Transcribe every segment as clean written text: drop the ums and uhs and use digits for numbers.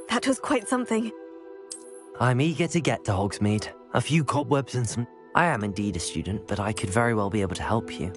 That was quite something. I'm eager to get to Hogsmeade. A few cobwebs and some... I am indeed a student, but I could very well be able to help you.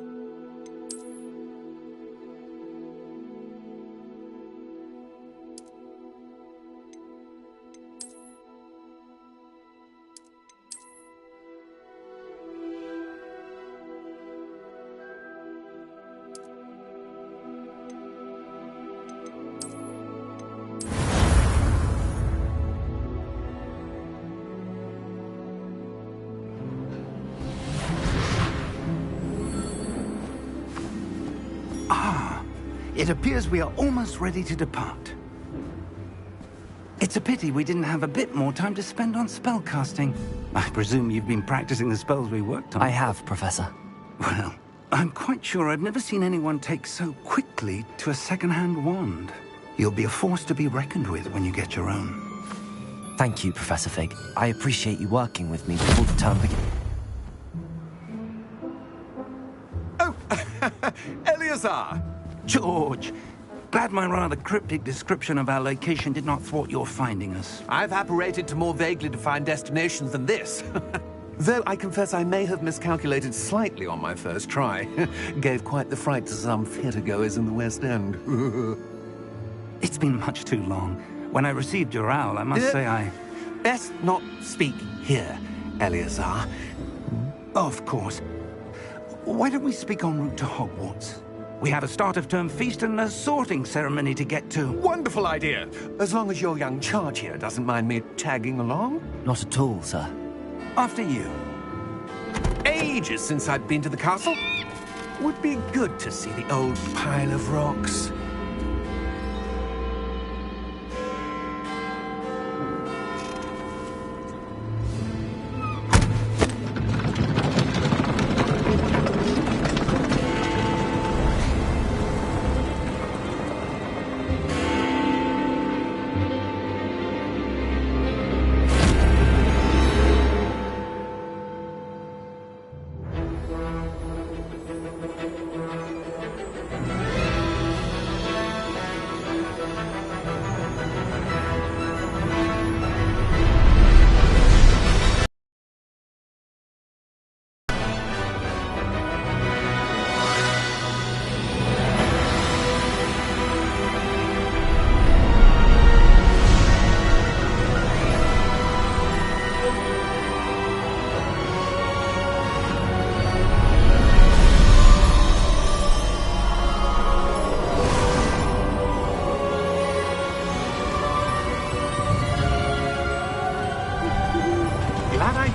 It appears we are almost ready to depart. It's a pity we didn't have a bit more time to spend on spellcasting. I presume you've been practicing the spells we worked on. I have, Professor. Well, I'm quite sure I've never seen anyone take so quickly to a second-hand wand. You'll be a force to be reckoned with when you get your own. Thank you, Professor Fig. I appreciate you working with me before the term begins. Oh, Eleazar! George, glad my rather cryptic description of our location did not thwart your finding us. I've apparated to more vaguely defined destinations than this. Though I confess I may have miscalculated slightly on my first try. Gave quite the fright to some theatre-goers in the West End. It's been much too long. When I received your owl, I must say I... Best not speak here, Eleazar. Of course. Why don't we speak en route to Hogwarts? We have a start-of-term feast and a sorting ceremony to get to. Wonderful idea! As long as your young charge here doesn't mind me tagging along. Not at all, sir. After you. Ages since I'd been to the castle. Would be good to see the old pile of rocks.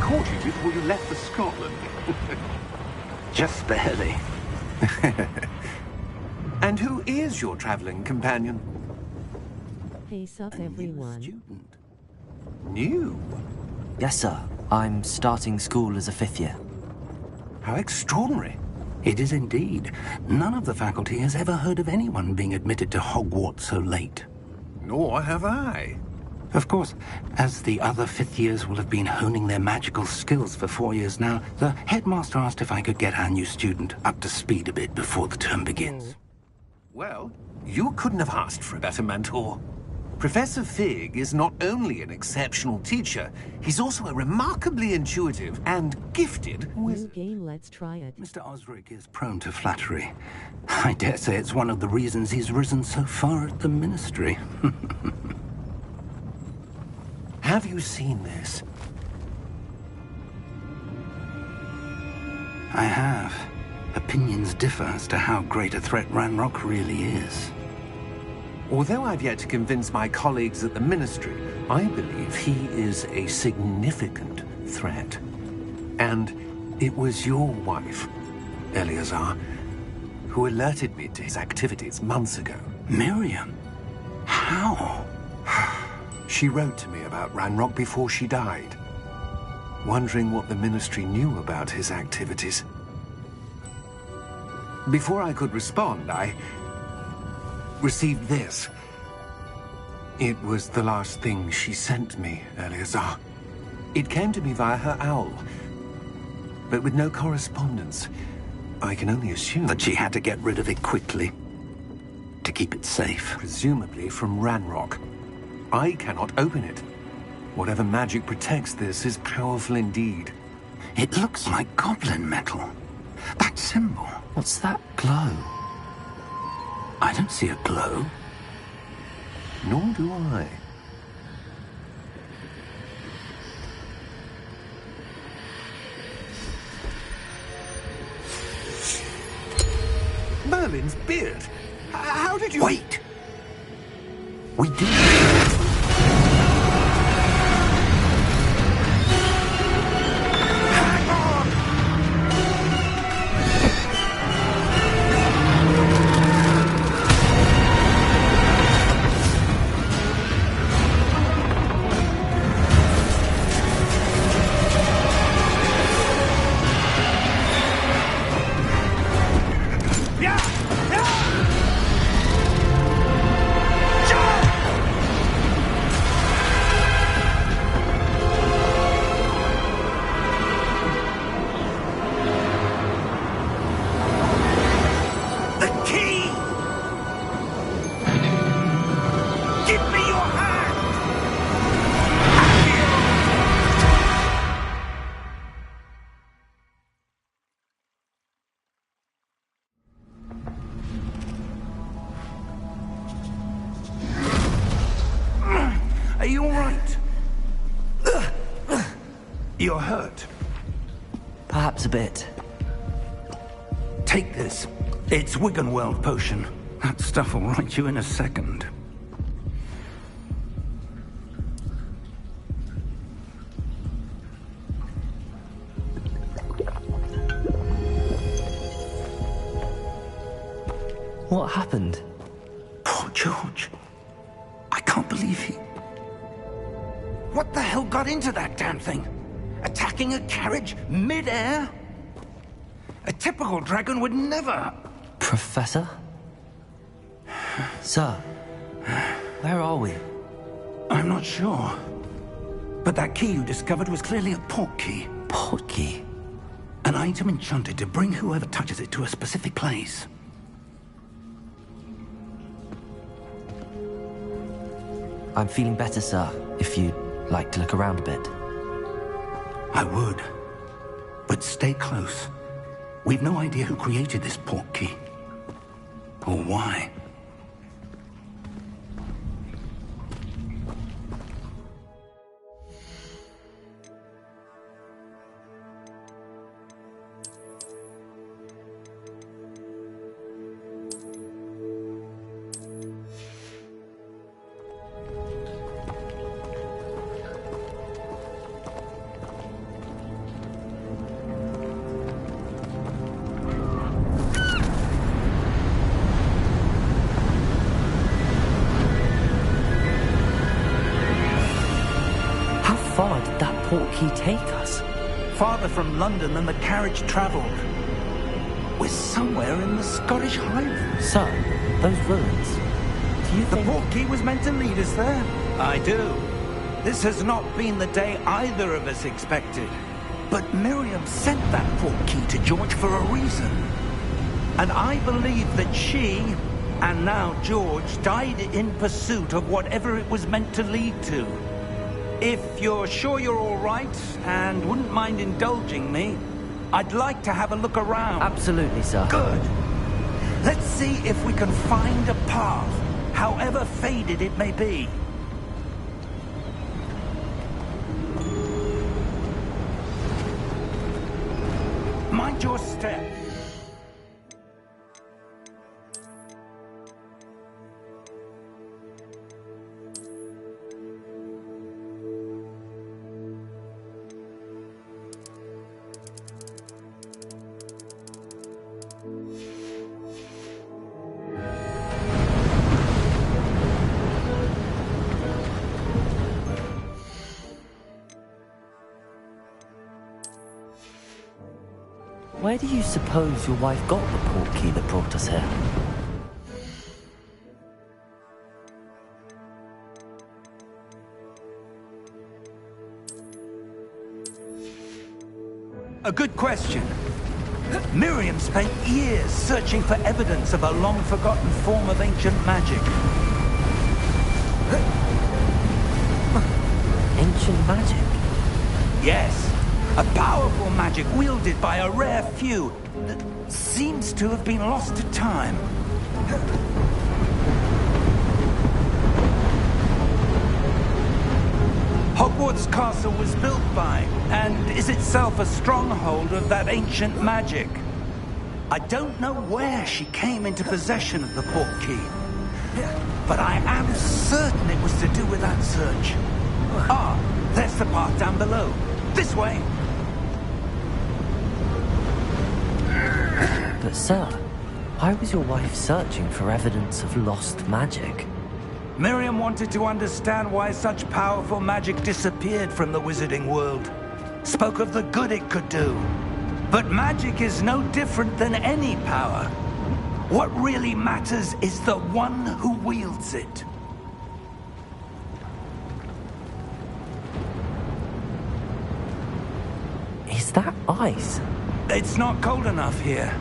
caught you before you left for Scotland. Just barely. And who is your traveling companion? Hey, sup, everyone. Student. New? Yes, sir. I'm starting school as a 5th year. How extraordinary. It is indeed. None of the faculty has ever heard of anyone being admitted to Hogwarts so late. Nor have I. Of course, as the other 5th years will have been honing their magical skills for 4 years now, the headmaster asked if I could get our new student up to speed a bit before the term begins. Well, you couldn't have asked for a better mentor. Professor Fig is not only an exceptional teacher, he's also a remarkably intuitive and gifted New wizard. game, let's try it. Mr. Osric is prone to flattery. I dare say it's one of the reasons he's risen so far at the Ministry. Have you seen this? I have. Opinions differ as to how great a threat Ranrock really is. Although I've yet to convince my colleagues at the Ministry, I believe he is a significant threat. And it was your wife, Eleazar, who alerted me to his activities months ago. Miriam? How? She wrote to me about Ranrock before she died, wondering what the Ministry knew about his activities. Before I could respond, I received this. It was the last thing she sent me, Eleazar. It came to me via her owl, but with no correspondence. I can only assume That she had to get rid of it quickly. To keep it safe. presumably from Ranrock. I cannot open it. Whatever magic protects this is powerful indeed. It looks like goblin metal. That symbol. What's that glow? I don't see a glow. Nor do I. Merlin's beard. How did you... Wait! We did. Are you all right? You're hurt. Perhaps a bit. Take this. It's Wiggenweld potion. That stuff will right you in a second. What happened? Poor George. I can't believe he... What the hell got into that damn thing? Attacking a carriage mid-air? A typical dragon would never... Professor? Sir, where are we? I'm not sure. But that key you discovered was clearly a port key. Port key? An item enchanted to bring whoever touches it to a specific place. I'm feeling better, sir, if you'd like to look around a bit. I would. But stay close. We've no idea who created this port key. Or why. far did that portkey take us? Farther from London than the carriage travelled. We're somewhere in the Scottish Highlands. Sir, those ruins. Do you The think... portkey was meant to lead us there? I do. This has not been the day either of us expected. But Miriam sent that portkey to George for a reason. And I believe that she, and now George, died in pursuit of whatever it was meant to lead to. If you're sure you're all right, and wouldn't mind indulging me, I'd like to have a look around. Absolutely, sir. Good. Let's see if we can find a path, however faded it may be. Mind your step. Where do you suppose your wife got the portkey that brought us here? A good question. Miriam spent years searching for evidence of a long-forgotten form of ancient magic. Ancient magic? Yes, a powerful magic wielded by a rare few that seems to have been lost to time. Hogwarts Castle was built by, and is itself a stronghold of that ancient magic. I don't know where she came into possession of the portkey, but I am certain it was to do with that search. Ah, there's the path down below. This way. But sir, why was your wife searching for evidence of lost magic? Miriam wanted to understand why such powerful magic disappeared from the wizarding world. Spoke of the good it could do. But magic is no different than any power. What really matters is the one who wields it. Is that ice? It's not cold enough here.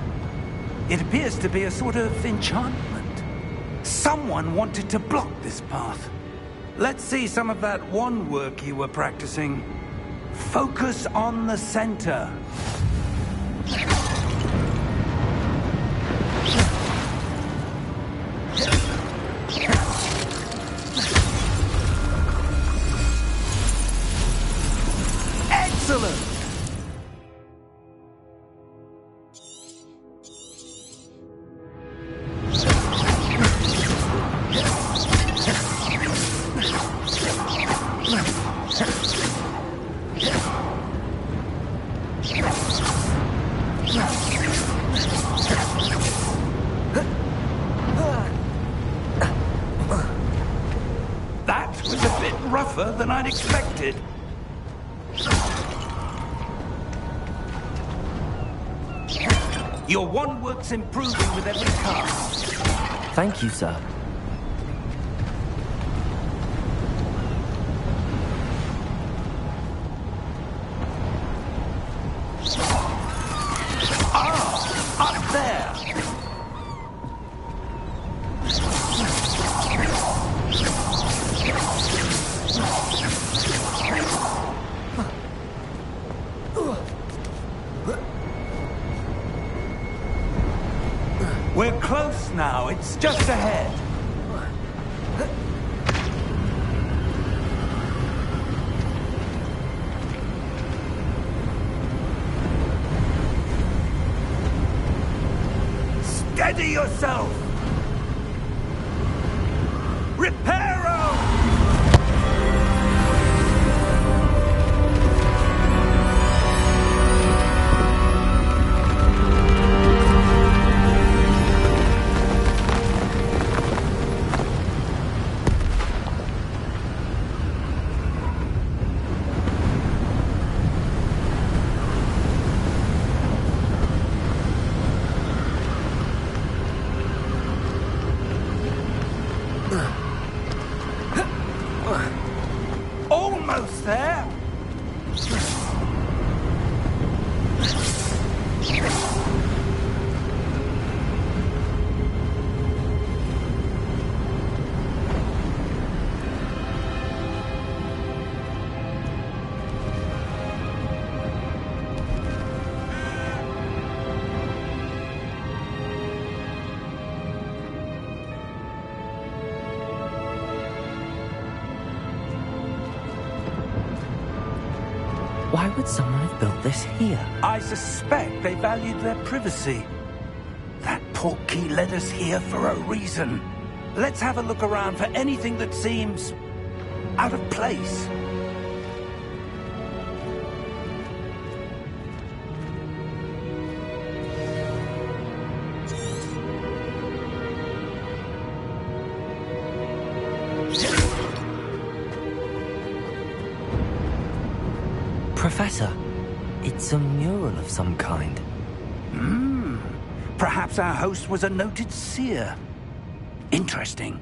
It appears to be a sort of enchantment. Someone wanted to block this path. Let's see some of that wand work you were practicing. Focus on the center. Excellent! That was a bit rougher than I'd expected. Your wand work's improving with every cast. Thank you, sir. Up there! We're close now. It's just ahead. Steady yourself! Reparo! almost there. Why would someone have built this here? I suspect they valued their privacy. That portkey led us here for a reason. Let's have a look around for anything that seems out of place. Professor, it's a mural of some kind. Perhaps our host was a noted seer. Interesting.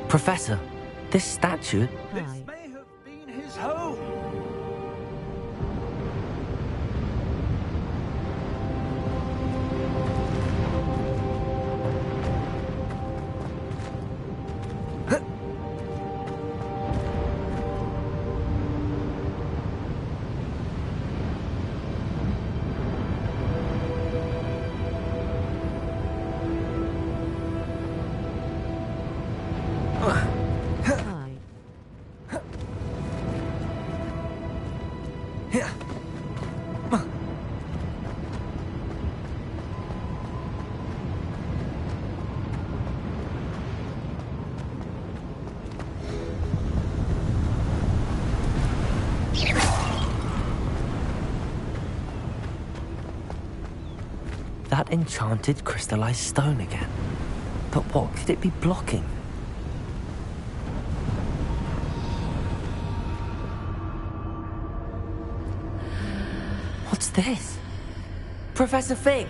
Professor, this statue... This may have been his home. Hi. That enchanted crystallized stone again. But what could it be blocking? What's this? Professor Fig!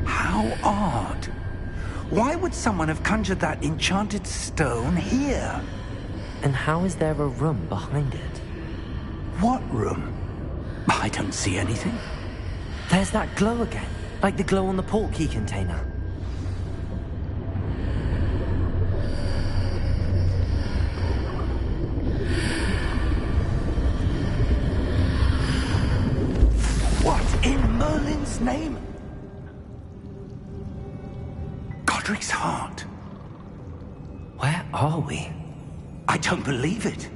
How odd. Why would someone have conjured that enchanted stone here? And how is there a room behind it? What room? I don't see anything. There's that glow again, like the glow on the portkey container. What in Merlin's name? Godric's heart. Where are we? I don't believe it.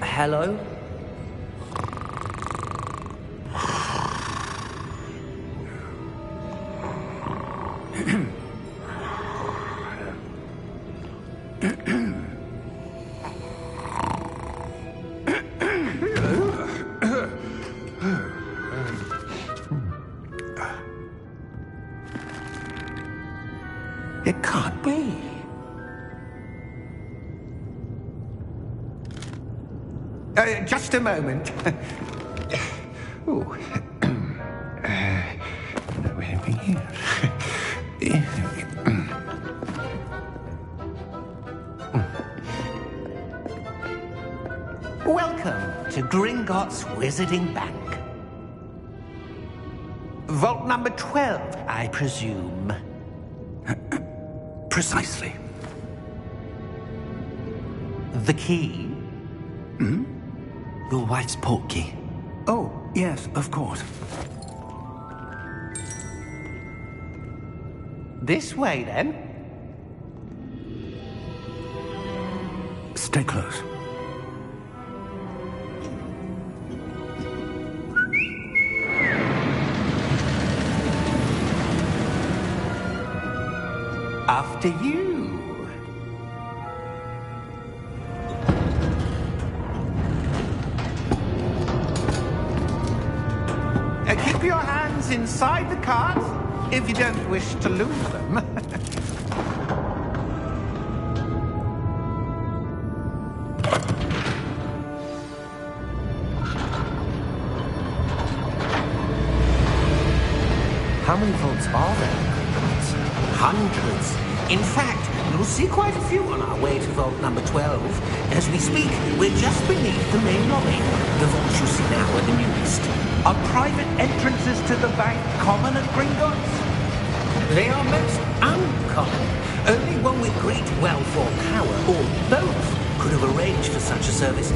Hello? It can't be. Just a moment. Oh. No anything here. Welcome to Gringotts Wizarding Bank. Vault number 12, I presume. Precisely. The key? Your wife's portkey. Oh, yes, of course. This way, then. Stay close. After you. Keep your hands inside the cart if you don't wish to lose them. How many vaults are there? Hundreds. In fact, you'll see quite a few on our way to vault number 12. As we speak, we're just beneath the main lobby. The vaults you see now are the newest. Are private entrances to the bank common at Gringotts? They are most uncommon. Only one with great wealth or power, or both, could have arranged for such a service.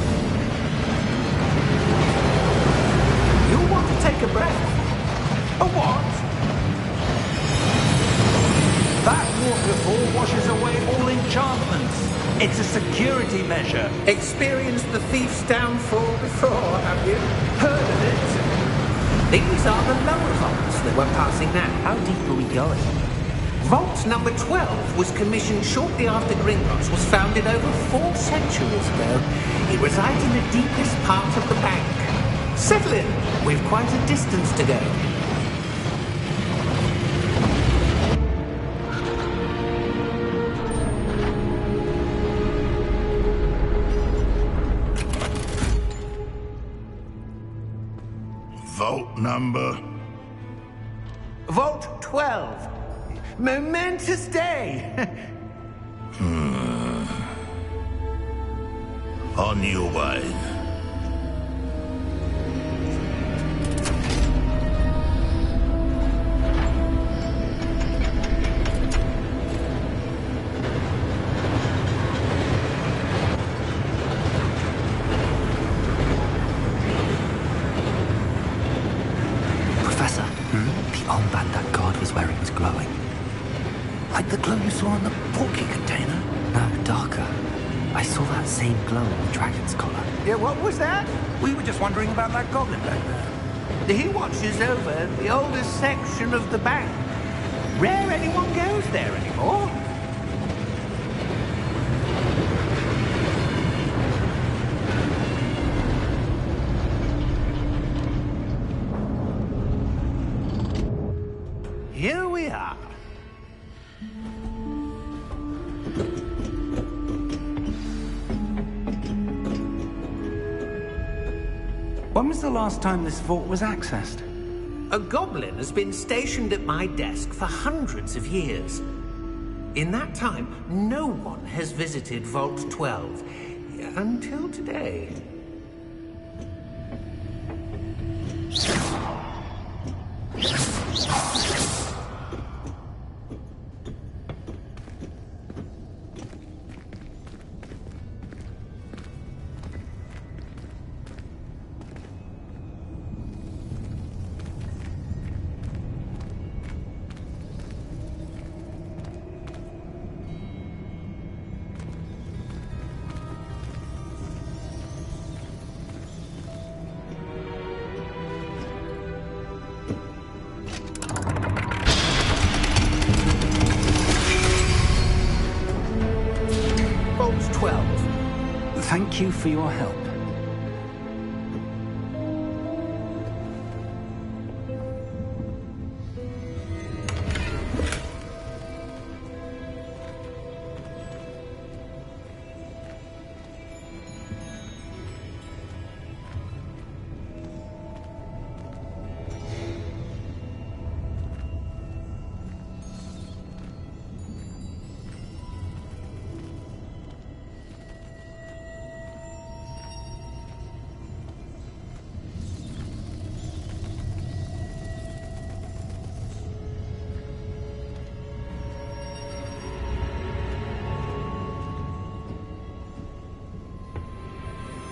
You'll want to take a breath. A what? That waterfall washes away all enchantments. It's a security measure. Experienced the thief's downfall before, have you? Heard of it? These are the lower vaults that we're passing now. How deep are we going? Vault number 12 was commissioned shortly after Gringotts was founded over 4 centuries ago. It resides in the deepest part of the bank. Settle in. We've quite a distance to go. Vault number? Vault 12. Momentous day. On your way. Professor, the armband that guard was wearing was glowing. Like the glow you saw in the porky container? No, darker. I saw that same glow on the dragon's collar. Yeah, what was that? We were just wondering about that goblin back there. He watches over the oldest section of the bank. Rare anyone goes there anymore. Here we are. When was the last time this vault was accessed? A goblin has been stationed at my desk for hundreds of years. In that time, no one has visited Vault 12 until today. Vault 12. Thank you for your help.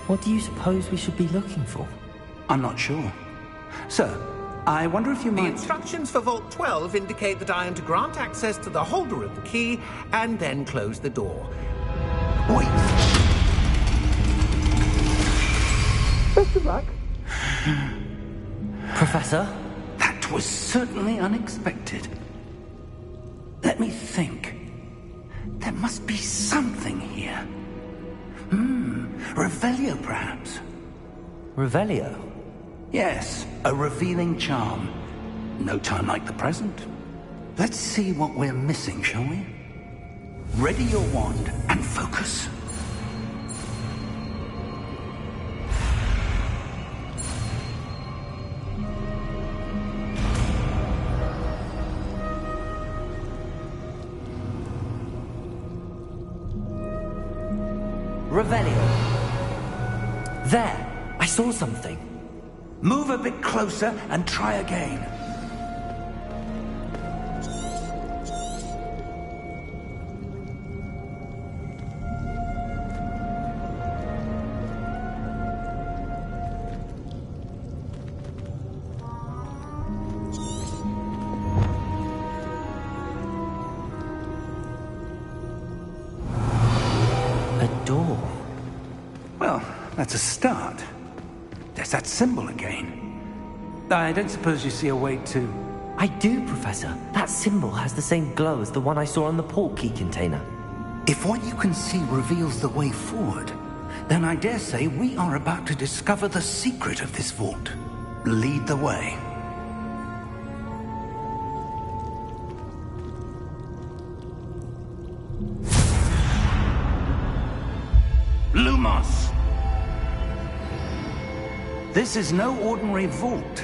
What do you suppose we should be looking for? I'm not sure. Sir, I wonder if you The might... instructions for Vault 12 indicate that I am to grant access to the holder of the key and then close the door. Wait. Best of luck. Professor? That was certainly unexpected. Let me think. There must be something here. Revelio, perhaps. Revelio? Yes, a revealing charm. No time like the present. Let's see what we're missing, shall we? Ready your wand and focus. Revelio. There! I saw something. Move a bit closer and try again. A door. Well, that's a start. There's that symbol again. I don't suppose you see a way to... I do, Professor. That symbol has the same glow as the one I saw on the port key container. If what you can see reveals the way forward, then I dare say we are about to discover the secret of this vault. Lead the way. Lumos! This is no ordinary vault.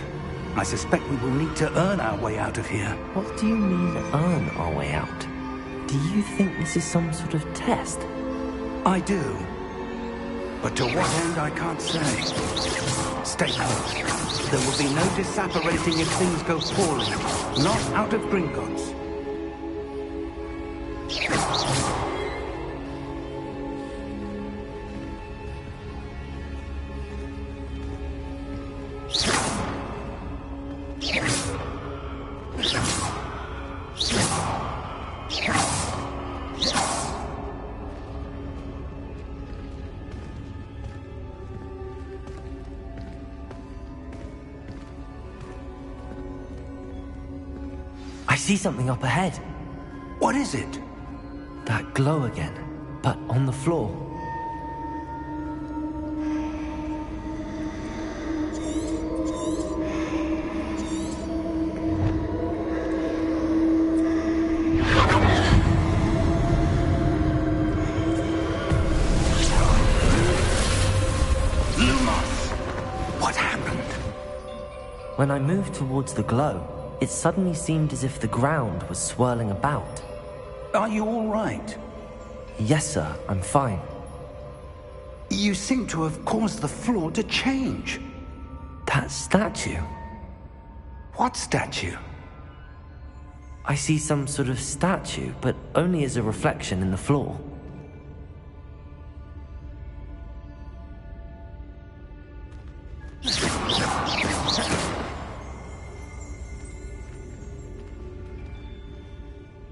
I suspect we will need to earn our way out of here. What do you mean, earn our way out? Do you think this is some sort of test? I do. But to what end, I can't say. Stay close. There will be no disapparating if things go poorly. Not out of Gringotts. I see something up ahead. What is it? That glow again, but on the floor. Lumos! What happened? When I moved towards the glow, it suddenly seemed as if the ground was swirling about. Are you all right? Yes, sir, I'm fine. You seem to have caused the floor to change. That statue. What statue? I see some sort of statue, but only as a reflection in the floor.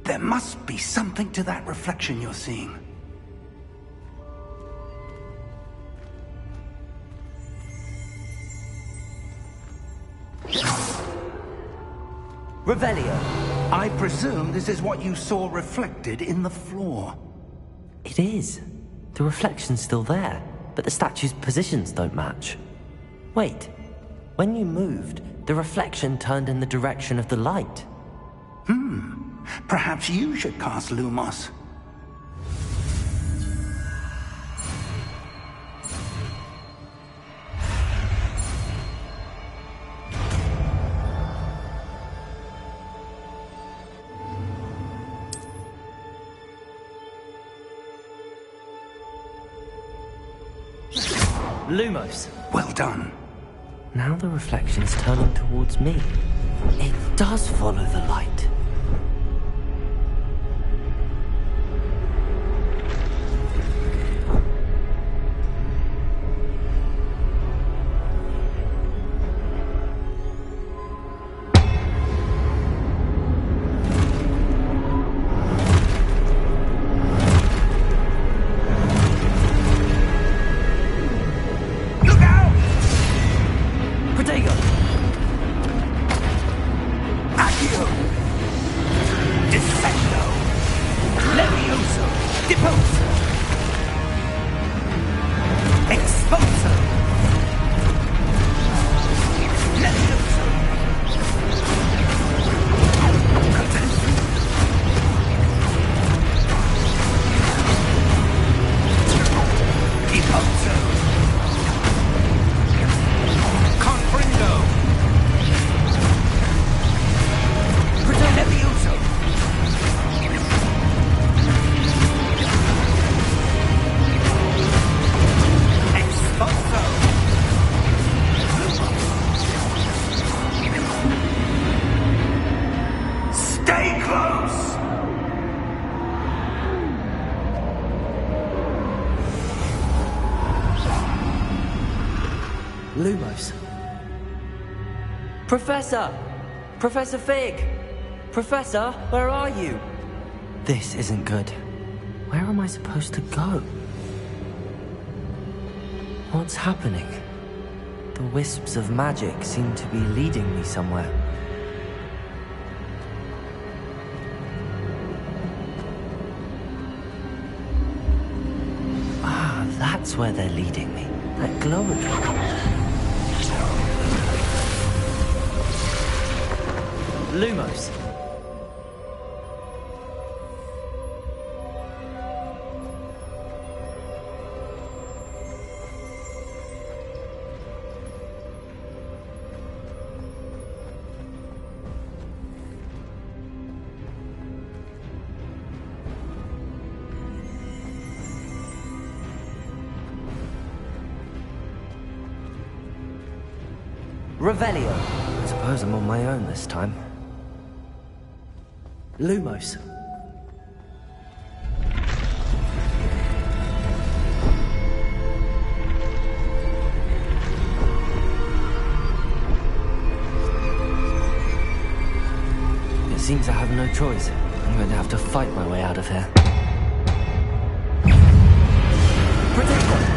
There must be something to that reflection you're seeing. Revelio! I presume this is what you saw reflected in the floor. It is. The reflection's still there, but the statue's positions don't match. Wait. When you moved, the reflection turned in the direction of the light. Perhaps you should cast Lumos. Lumos! Well done. Now the reflection's turning towards me. It does follow the light. Lumos. Professor! Professor Fig! Professor, where are you? This isn't good. Where am I supposed to go? What's happening? The wisps of magic seem to be leading me somewhere. Ah, that's where they're leading me. That glowing. Lumos. Revelio. I suppose I'm on my own this time. Lumos. It seems I have no choice. I'm going to have to fight my way out of here. Protect them!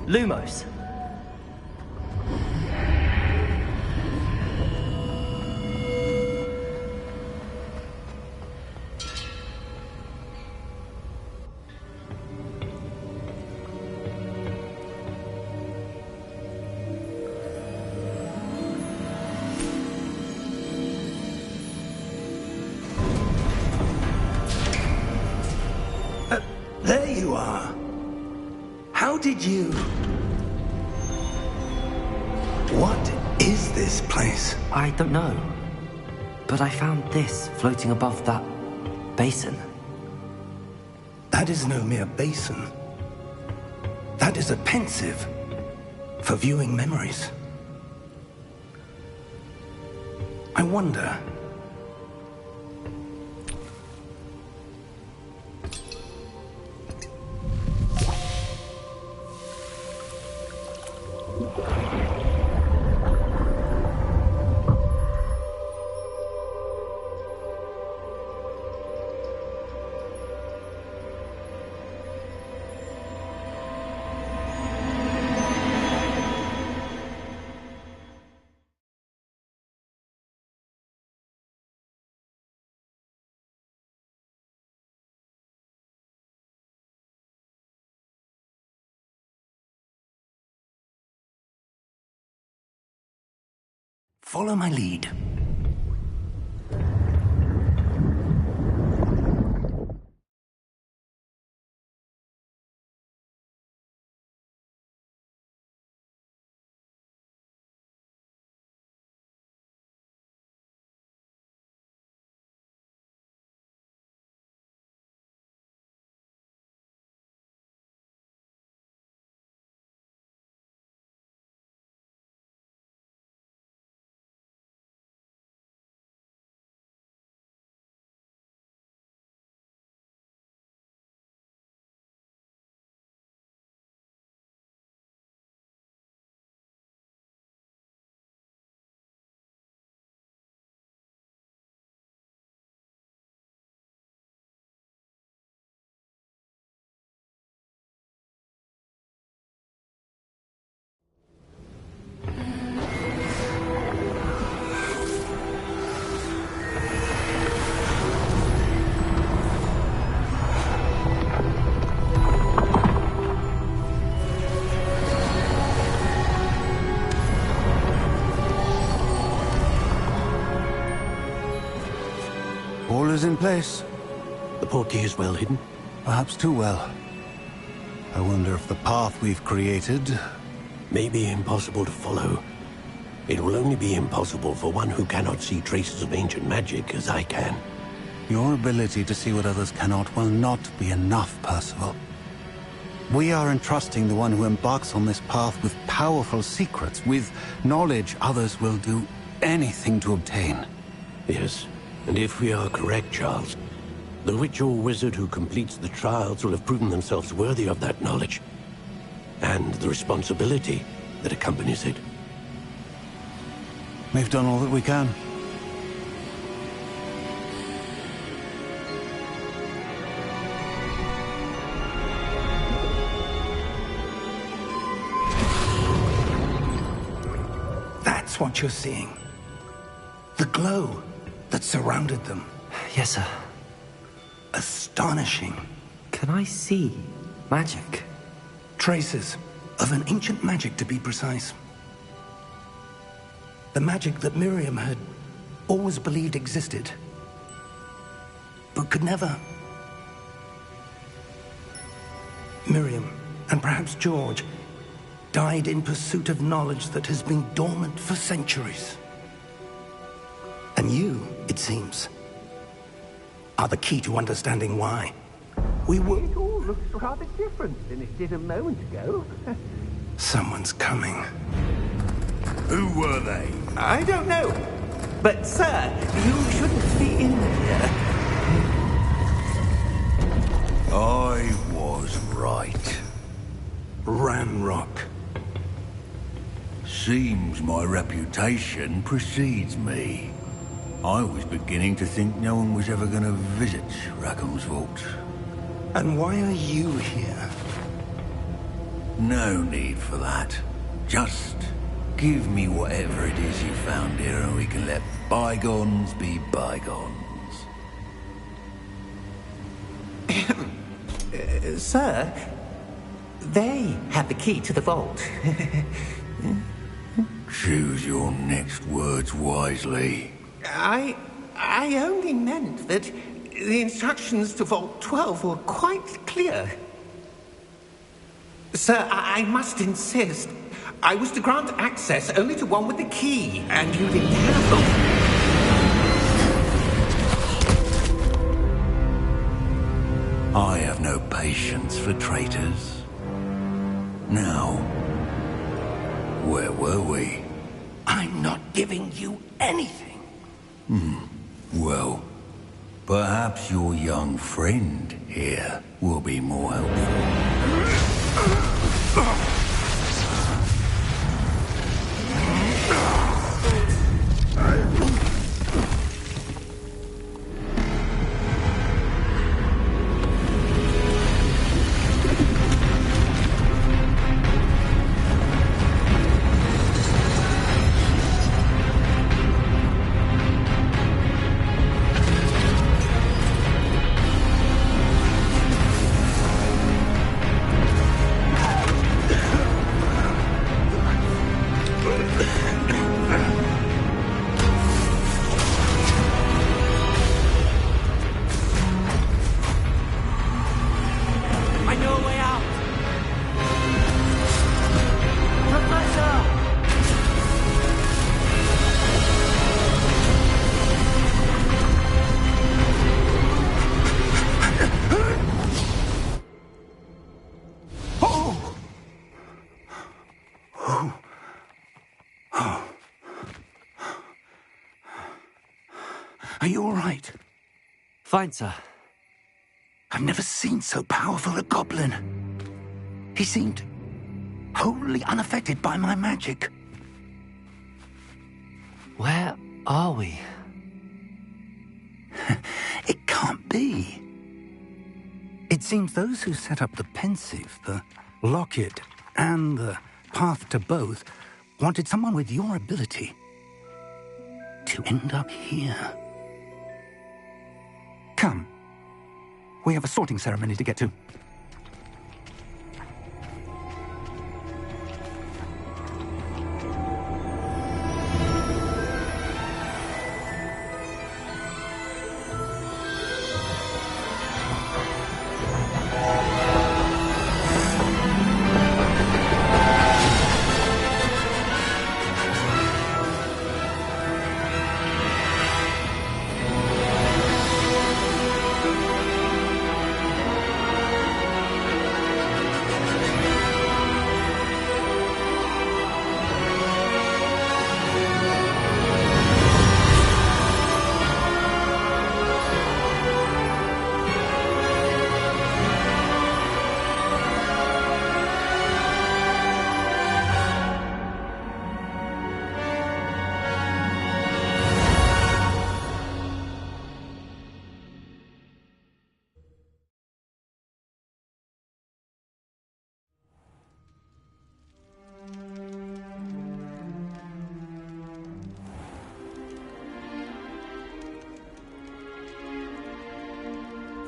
Lumos. There you are. How did you... What is this place? I don't know. But I found this floating above that basin. That is no mere basin. That is a pensive for viewing memories. I wonder... Follow my lead. All is in place. The portkey is well hidden? Perhaps too well. I wonder if the path we've created... May be impossible to follow. It will only be impossible for one who cannot see traces of ancient magic as I can. Your ability to see what others cannot will not be enough, Percival. We are entrusting the one who embarks on this path with powerful secrets, with knowledge others will do anything to obtain. Yes, and if we are correct, Charles, the witch or wizard who completes the trials will have proven themselves worthy of that knowledge, and the responsibility that accompanies it. We've done all that we can. That's what you're seeing. The glow that surrounded them. Yes, sir. Astonishing. Can I see magic? Traces of an ancient magic, to be precise. The magic that Miriam had always believed existed, but could never. Miriam, and perhaps George, died in pursuit of knowledge that has been dormant for centuries. And you, it seems, are the key to understanding why. It all looks rather different than it did a moment ago. Someone's coming. Who were they? I don't know. But, sir, you shouldn't be in here. I was right. Ramrock. Seems my reputation precedes me. I was beginning to think no one was ever going to visit Rackham's vault. And why are you here? No need for that. Just give me whatever it is you found here and we can let bygones be bygones. Sir, they have the key to the vault. Choose your next words wisely. I only meant that the instructions to Vault 12 were quite clear. Sir, I must insist. I was to grant access only to one with the key, and you didn't have them. I have no patience for traitors. Now, where were we? I'm not giving you anything. Well, perhaps your young friend here will be more helpful. Are you all right? Fine, sir. I've never seen so powerful a goblin. He seemed wholly unaffected by my magic. Where are we? It can't be. It seems those who set up the pensive, the locket, and the path to both wanted someone with your ability to end up here. Come. We have a sorting ceremony to get to.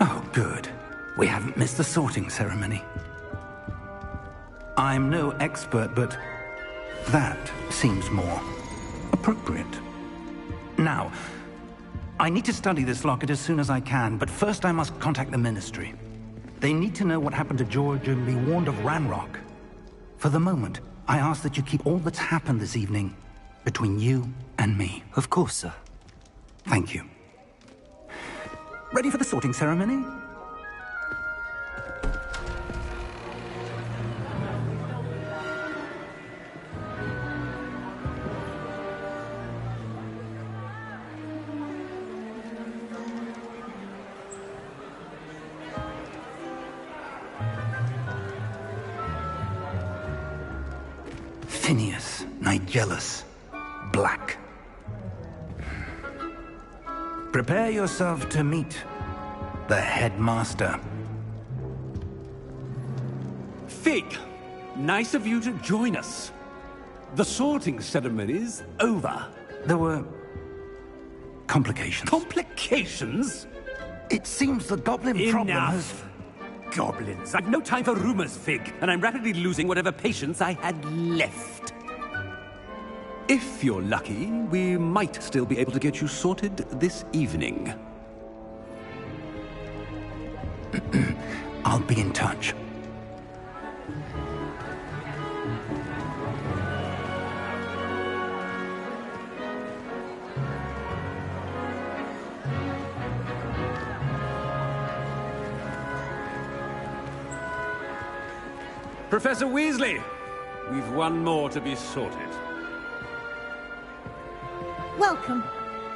Oh, good. We haven't missed the sorting ceremony. I'm no expert, but that seems more appropriate. Now, I need to study this locket as soon as I can, but first I must contact the Ministry. They need to know what happened to George and be warned of Ranrock. For the moment, I ask that you keep all that's happened this evening between you and me. Of course, sir. Thank you. Ready for the sorting ceremony? Phineas, Nigellus, Black. Prepare yourself to meet the headmaster. Fig, nice of you to join us. The sorting ceremony's over. There were complications. Complications? It seems the goblin problem has... Enough. Goblins. I've no time for rumors, Fig, and I'm rapidly losing whatever patience I had left. If you're lucky, we might still be able to get you sorted this evening. I'll be in touch. Professor Weasley, we've one more to be sorted. Welcome.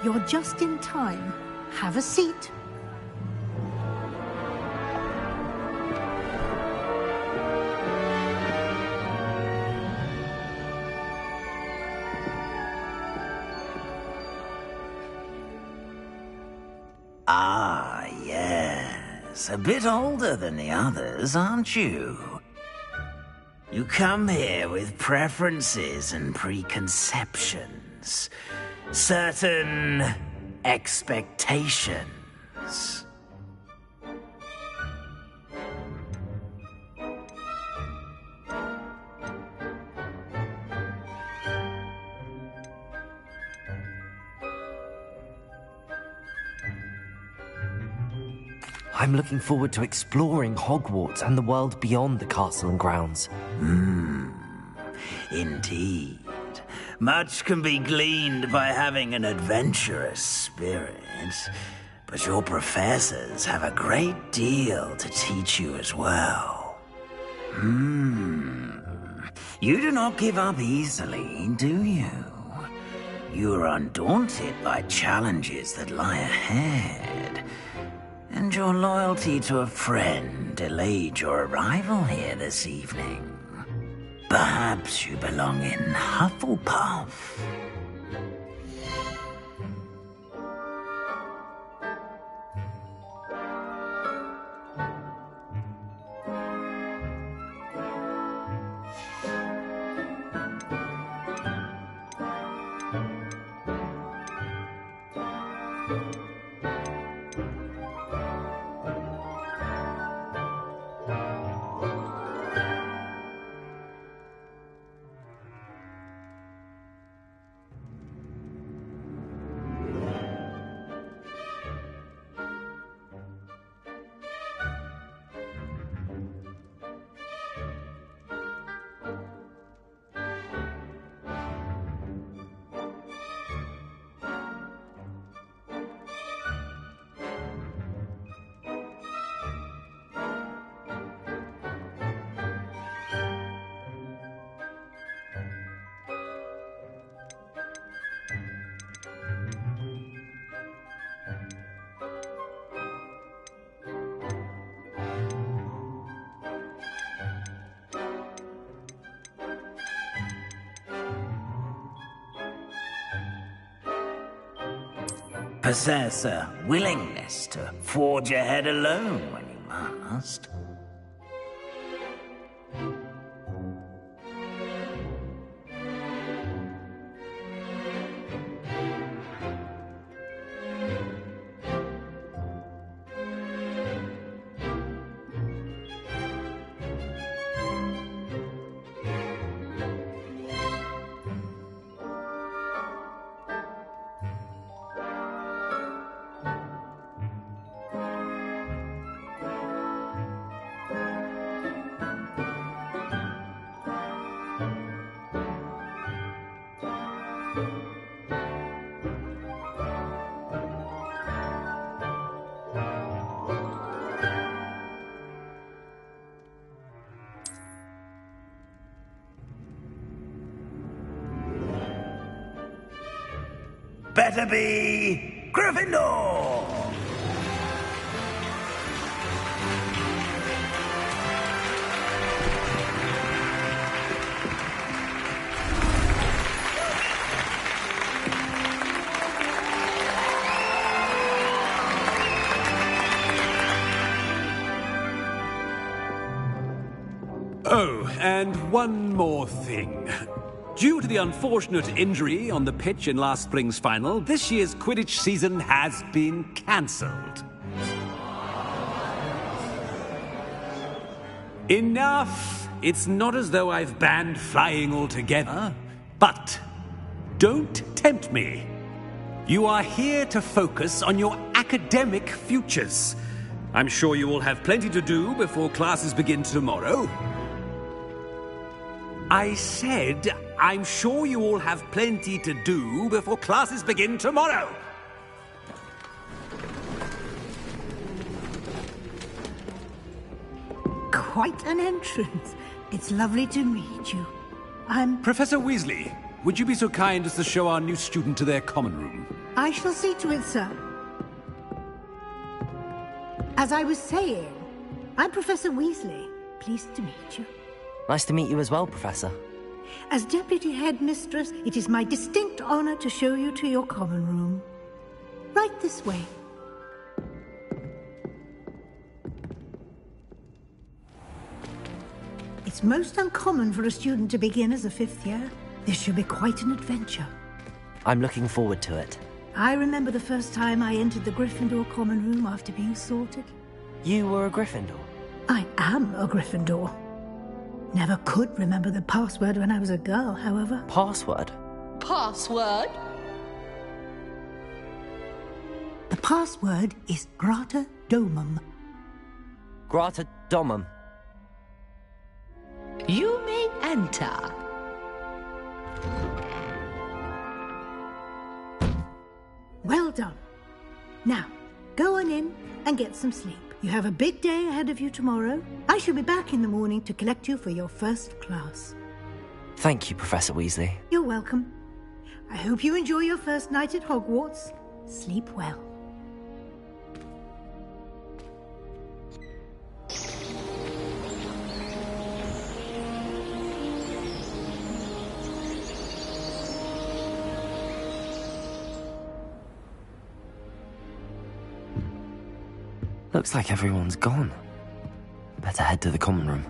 You're just in time. Have a seat. Ah, yes. A bit older than the others, aren't you? You come here with preferences and preconceptions. Certain expectations. I'm looking forward to exploring Hogwarts and the world beyond the castle and grounds. Indeed. Much can be gleaned by having an adventurous spirit, but your professors have a great deal to teach you as well. You do not give up easily, do you? you are undaunted by challenges that lie ahead, and your loyalty to a friend delayed your arrival here this evening. Perhaps you belong in Hufflepuff. Possess a willingness to forge ahead alone when you must. Better be Gryffindor! Oh, and one more thing. Due to the unfortunate injury on the pitch in last spring's final, this year's Quidditch season has been cancelled. Enough! It's not as though I've banned flying altogether, but don't tempt me. You are here to focus on your academic futures. I'm sure you will have plenty to do before classes begin tomorrow. I said, I'm sure you all have plenty to do before classes begin tomorrow. Quite an entrance. It's lovely to meet you. I'm... Professor Weasley, would you be so kind as to show our new student to their common room? I shall see to it, sir. As I was saying, I'm Professor Weasley. Pleased to meet you. Nice to meet you as well, Professor. As Deputy Headmistress, it is my distinct honor to show you to your common room. Right this way. It's most uncommon for a student to begin as a fifth year. This should be quite an adventure. I'm looking forward to it. I remember the first time I entered the Gryffindor common room after being sorted. You were a Gryffindor? I am a Gryffindor. Never could remember the password when I was a girl, however. Password? Password? The password is Grata Domum. Grata Domum. You may enter. Well done. Now, go on in and get some sleep. You have a big day ahead of you tomorrow. I shall be back in the morning to collect you for your first class. Thank you, Professor Weasley. You're welcome. I hope you enjoy your first night at Hogwarts. Sleep well. Looks like everyone's gone. Better head to the common room.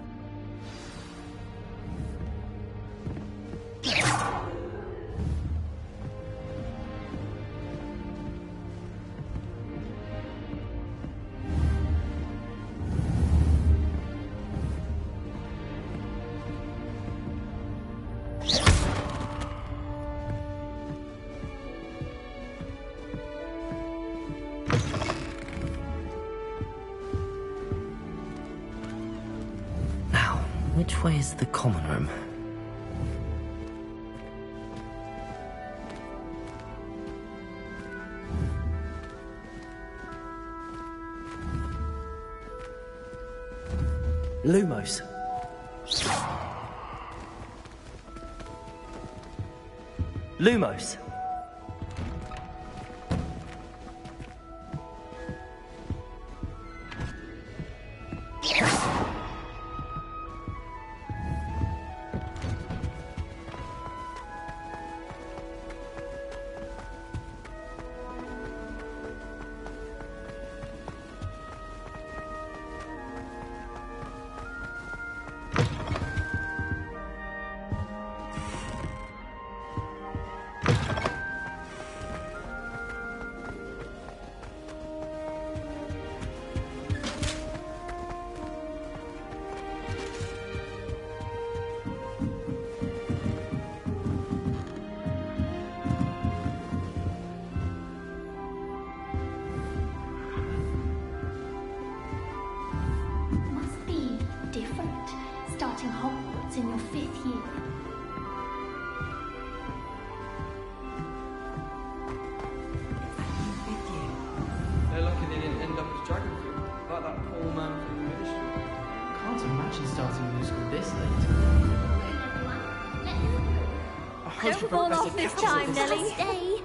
Which way is the common room? Lumos. Lumos. Starting Hogwarts in your 5th year. No lucky they didn't end up as dragon fruit, like that poor man from the ministry. Can't imagine starting a new school this late. Don't fall off this time, Nelly. Stay.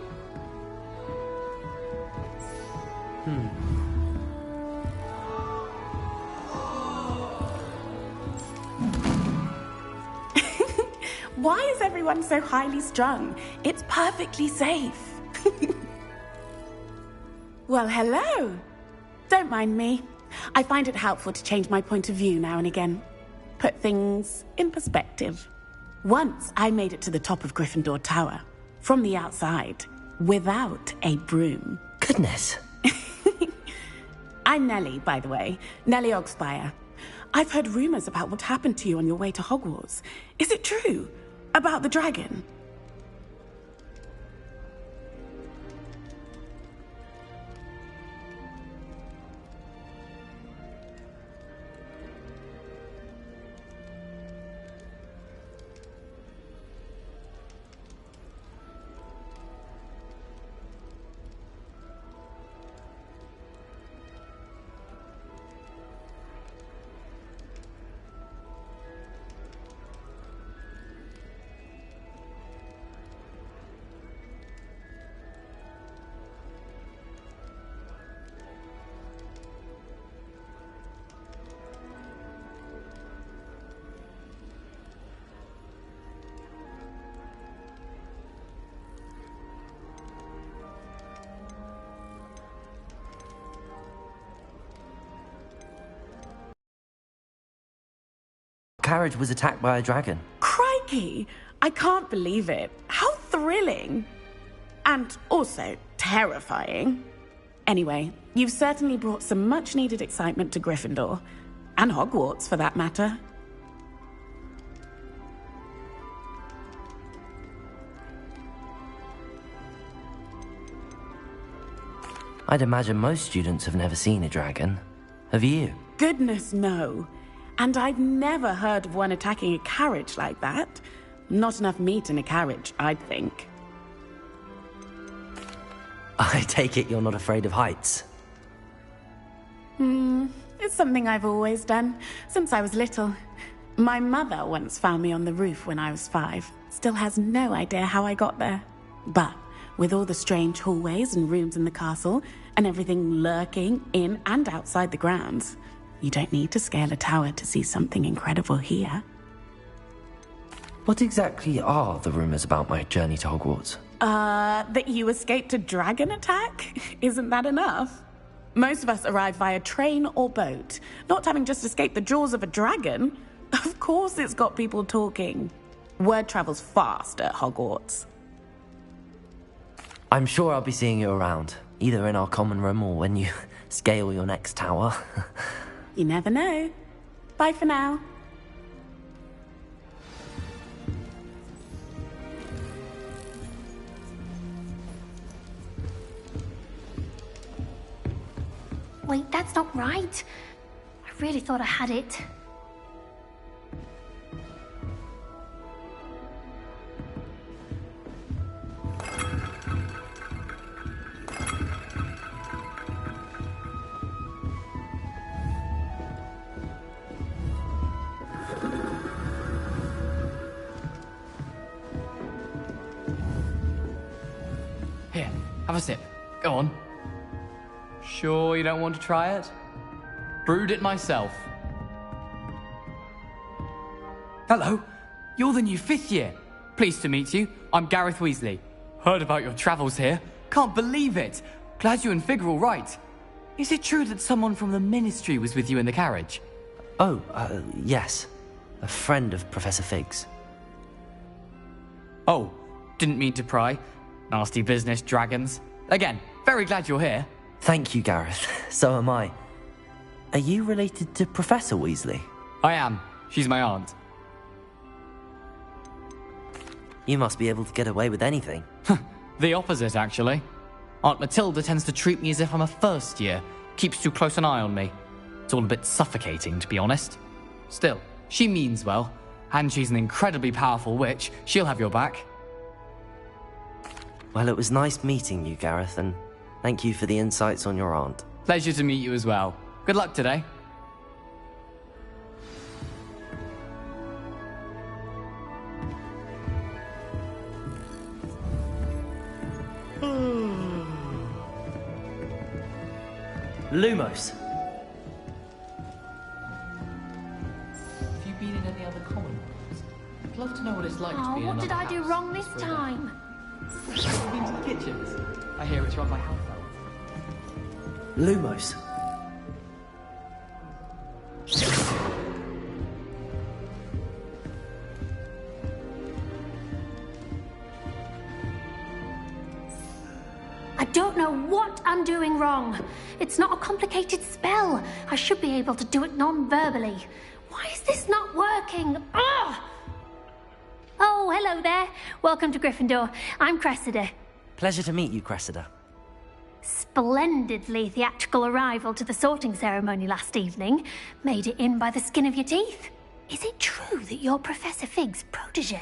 Why is everyone so highly strung? It's perfectly safe. Well, hello. Don't mind me. I find it helpful to change my point of view now and again. Put things in perspective. Once I made it to the top of Gryffindor Tower, from the outside, without a broom. Goodness. I'm Nellie, by the way. Nellie Ogspire. I've heard rumors about what happened to you on your way to Hogwarts. Is it true? About the dragon? Carriage was attacked by a dragon. Crikey! I can't believe it. How thrilling! And also terrifying. Anyway, you've certainly brought some much-needed excitement to Gryffindor. And Hogwarts, for that matter. I'd imagine most students have never seen a dragon. Have you? Goodness, no. And I've never heard of one attacking a carriage like that. Not enough meat in a carriage, I'd think. I take it you're not afraid of heights. It's something I've always done, since I was little. My mother once found me on the roof when I was 5. Still has no idea how I got there. But with all the strange hallways and rooms in the castle, and everything lurking in and outside the grounds, you don't need to scale a tower to see something incredible here. What exactly are the rumours about my journey to Hogwarts? That you escaped a dragon attack? Isn't that enough? Most of us arrive via train or boat, not having just escaped the jaws of a dragon. Of course it's got people talking. Word travels fast at Hogwarts. I'm sure I'll be seeing you around, either in our common room or when you scale your next tower. You never know. Bye for now. Wait, that's not right. I really thought I had it. Here, have a sip. Go on. Sure you don't want to try it? Brewed it myself. Hello, you're the new 5th year. Pleased to meet you. I'm Gareth Weasley. Heard about your travels here. Can't believe it. Glad you and Fig are all right. Is it true that someone from the Ministry was with you in the carriage? Oh, yes. A friend of Professor Fig's. Oh, didn't mean to pry. Nasty business, dragons. Again, very glad you're here. Thank you, Gareth. So am I. Are you related to Professor Weasley? I am. She's my aunt. You must be able to get away with anything. The opposite, actually. Aunt Matilda tends to treat me as if I'm a first year. Keeps too close an eye on me. It's all a bit suffocating, to be honest. Still, she means well. And she's an incredibly powerful witch. She'll have your back. Well, it was nice meeting you, Gareth, and thank you for the insights on your aunt. Pleasure to meet you as well. Good luck today. Lumos. Have you been in any other common rooms? I'd love to know what it's like to Oh, be in what another did I do house wrong this for a day. time? Have you been to the kitchens? I hear it's run by house elves. Lumos. I don't know what I'm doing wrong. It's not a complicated spell. I should be able to do it non-verbally. Why is this not working? Ugh! Oh, hello there. Welcome to Gryffindor. I'm Cressida. Pleasure to meet you, Cressida. Splendidly theatrical arrival to the sorting ceremony last evening. Made it in by the skin of your teeth. Is it true that you're Professor Fig's protege?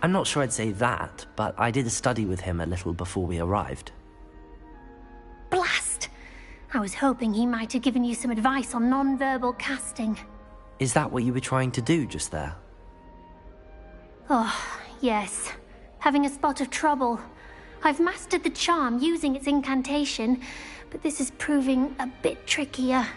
I'm not sure I'd say that, but I did a study with him a little before we arrived. Blast! I was hoping he might have given you some advice on non-verbal casting. Is that what you were trying to do just there? Oh, yes. Having a spot of trouble. I've mastered the charm using its incantation, but this is proving a bit trickier.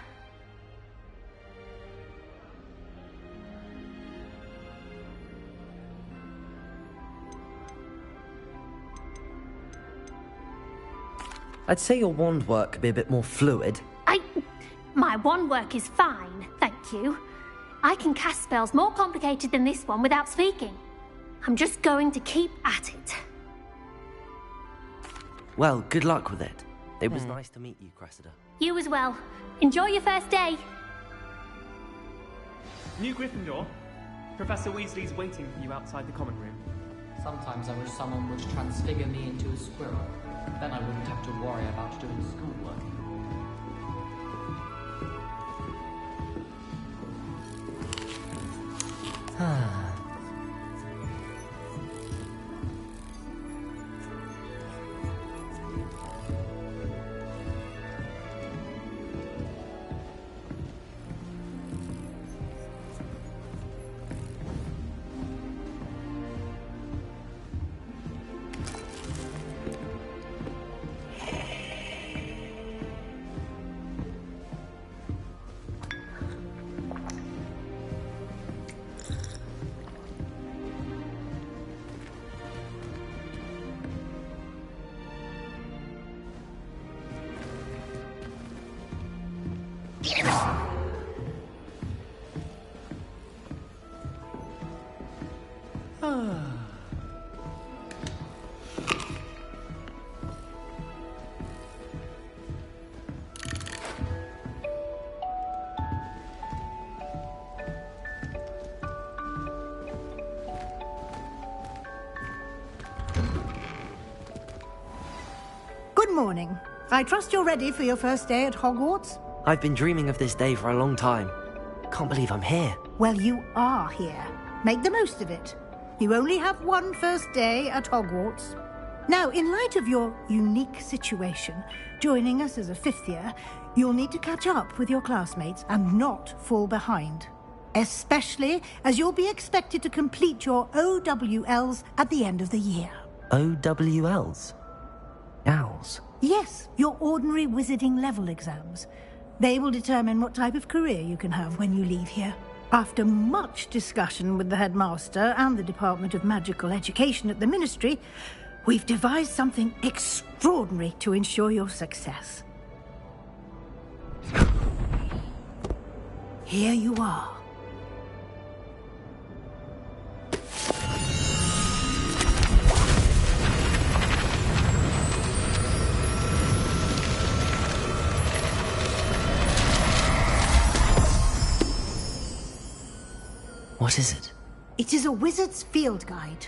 I'd say your wand work could be a bit more fluid. My wand work is fine, thank you. I can cast spells more complicated than this one without speaking. I'm just going to keep at it. Well, good luck with it. It was nice to meet you, Cressida. You as well. Enjoy your first day. New Gryffindor, Professor Weasley's waiting for you outside the common room. Sometimes I wish someone would transfigure me into a squirrel. Then I wouldn't have to worry about doing schoolwork. Good morning. I trust you're ready for your first day at Hogwarts? I've been dreaming of this day for a long time. Can't believe I'm here. Well, you are here. Make the most of it. You only have one first day at Hogwarts. Now, in light of your unique situation, joining us as a fifth year, you'll need to catch up with your classmates and not fall behind. Especially as you'll be expected to complete your OWLs at the end of the year. OWLs? Owls? Yes, your ordinary wizarding level exams. They will determine what type of career you can have when you leave here. After much discussion with the headmaster and the Department of Magical Education at the Ministry, we've devised something extraordinary to ensure your success. Here you are. What is it? It is a wizard's field guide.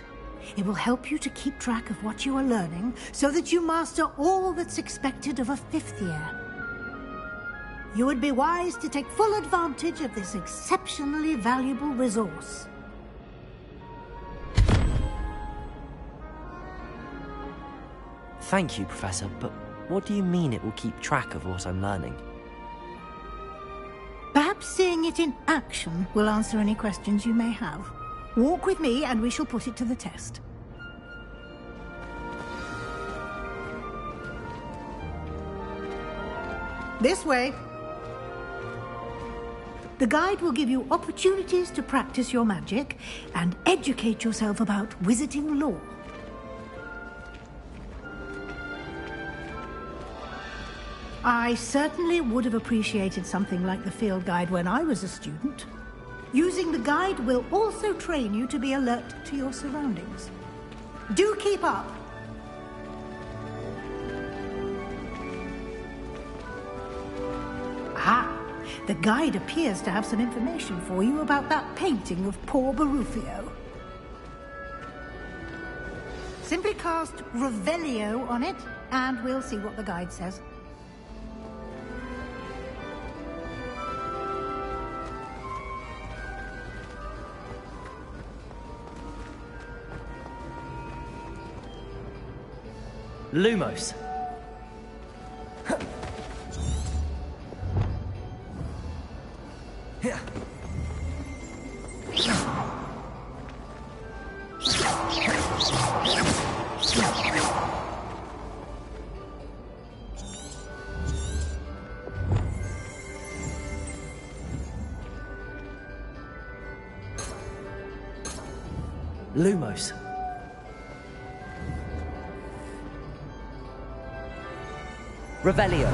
It will help you to keep track of what you are learning so that you master all that's expected of a fifth year. You would be wise to take full advantage of this exceptionally valuable resource. Thank you, Professor, but what do you mean it will keep track of what I'm learning? Perhaps seeing it in action will answer any questions you may have. Walk with me and we shall put it to the test. This way. The guide will give you opportunities to practice your magic and educate yourself about wizarding lore. I certainly would have appreciated something like the field guide when I was a student. Using the guide will also train you to be alert to your surroundings. Do keep up! Ah, the guide appears to have some information for you about that painting of poor Barufio. Simply cast Revelio on it, and we'll see what the guide says. Lumos. Lumos. Revelio.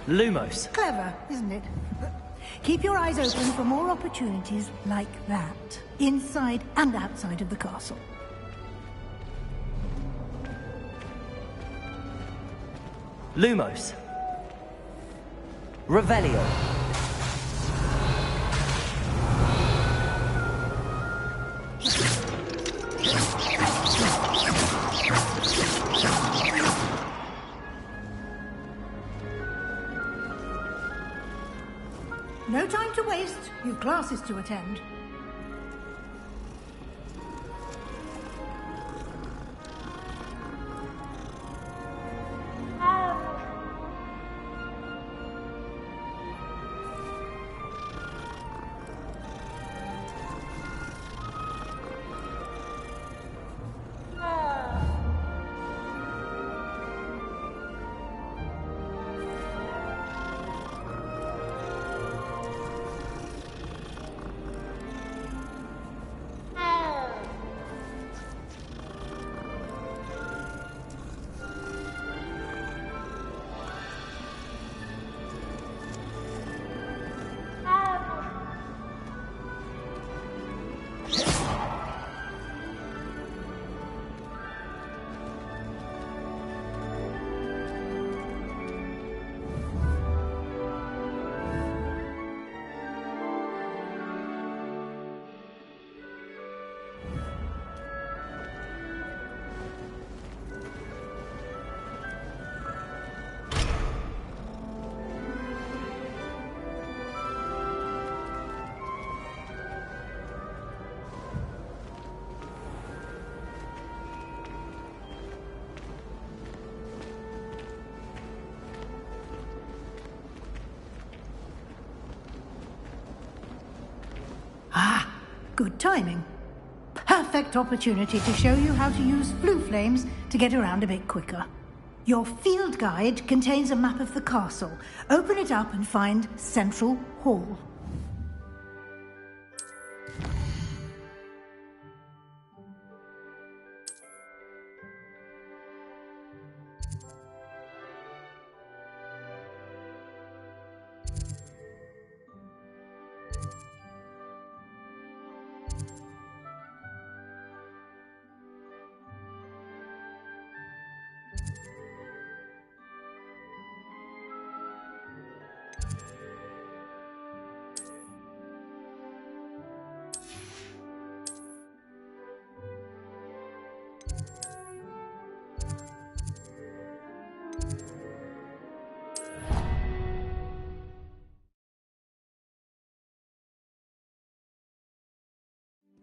Lumos. Clever, isn't it? Keep your eyes open for more opportunities like that, inside and outside of the castle. Lumos. Revelio. No time to waste. You've classes to attend. Good timing. Perfect opportunity to show you how to use flue flames to get around a bit quicker. Your field guide contains a map of the castle. Open it up and find Central Hall.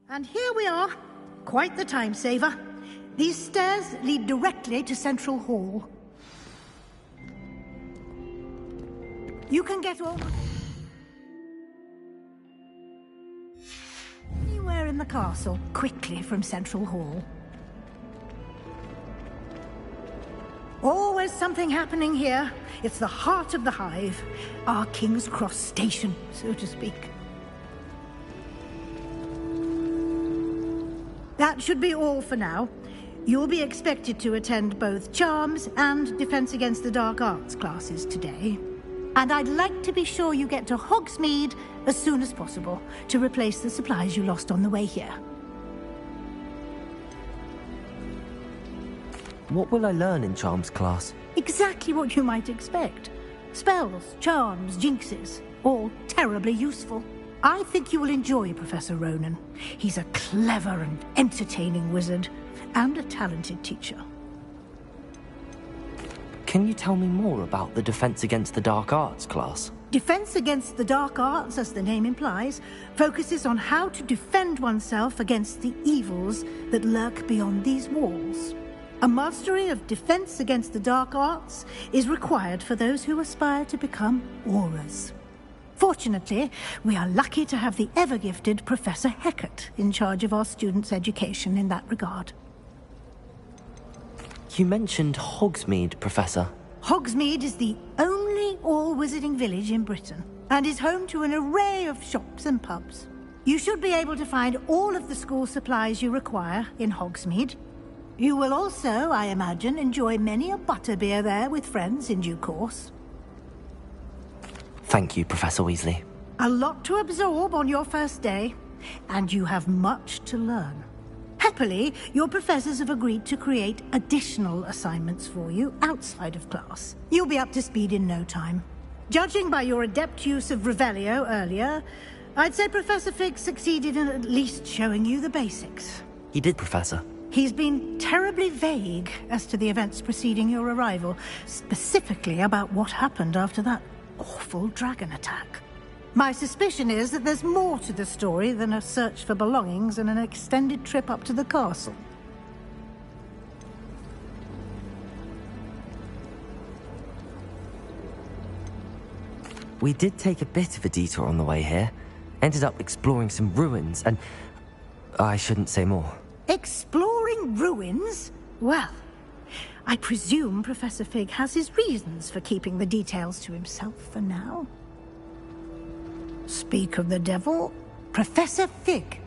And here we are. Quite the time saver. These stairs lead directly to Central Hall. You can get anywhere in the castle quickly from Central Hall. Always something happening here. It's the heart of the hive. Our King's Cross station, so to speak. That should be all for now. You'll be expected to attend both Charms and Defense Against the Dark Arts classes today. And I'd like to be sure you get to Hogsmeade as soon as possible to replace the supplies you lost on the way here. What will I learn in Charms class? Exactly what you might expect. Spells, charms, jinxes, all terribly useful. I think you will enjoy Professor Ronan. He's a clever and entertaining wizard, and a talented teacher. Can you tell me more about the Defense Against the Dark Arts class? Defense Against the Dark Arts, as the name implies, focuses on how to defend oneself against the evils that lurk beyond these walls. A mastery of Defense Against the Dark Arts is required for those who aspire to become Aurors. Fortunately, we are lucky to have the ever-gifted Professor Hecat in charge of our students' education in that regard. You mentioned Hogsmeade, Professor. Hogsmeade is the only all-wizarding village in Britain, and is home to an array of shops and pubs. You should be able to find all of the school supplies you require in Hogsmeade. You will also, I imagine, enjoy many a butterbeer there with friends in due course. Thank you, Professor Weasley. A lot to absorb on your first day, and you have much to learn. Happily, your professors have agreed to create additional assignments for you outside of class. You'll be up to speed in no time. Judging by your adept use of Revelio earlier, I'd say Professor Fig succeeded in at least showing you the basics. He did, Professor. He's been terribly vague as to the events preceding your arrival, specifically about what happened after that awful dragon attack. My suspicion is that there's more to the story than a search for belongings and an extended trip up to the castle. We did take a bit of a detour on the way here. Ended up exploring some ruins and... I shouldn't say more. Exploring ruins? Well, I presume Professor Fig has his reasons for keeping the details to himself for now. Speak of the devil, Professor Fig.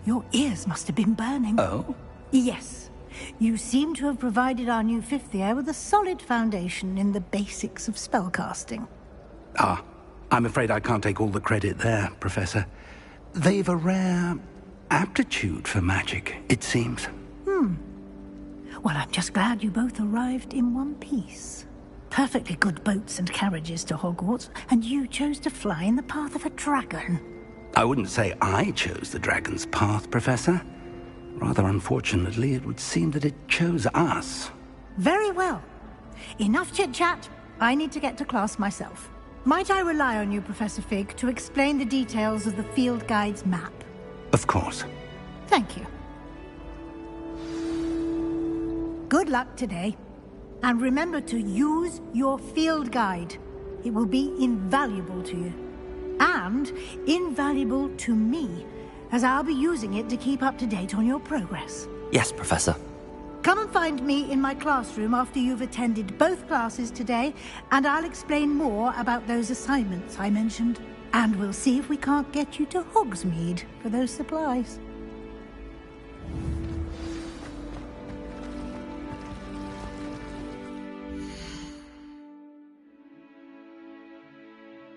Your ears must have been burning. Oh? Yes. You seem to have provided our new fifth year with a solid foundation in the basics of spellcasting. Ah, I'm afraid I can't take all the credit there, Professor. They've a rare aptitude for magic, it seems. Well, I'm just glad you both arrived in one piece. Perfectly good boats and carriages to Hogwarts, and you chose to fly in the path of a dragon. I wouldn't say I chose the dragon's path, Professor. Rather unfortunately, it would seem that it chose us. Very well. Enough chit-chat. I need to get to class myself. Might I rely on you, Professor Fig, to explain the details of the field guide's map? Of course. Thank you. Good luck today. And remember to use your field guide. It will be invaluable to you. And invaluable to me. as I'll be using it to keep up to date on your progress. Yes, Professor. Come and find me in my classroom after you've attended both classes today, and I'll explain more about those assignments I mentioned. And we'll see if we can't get you to Hogsmeade for those supplies.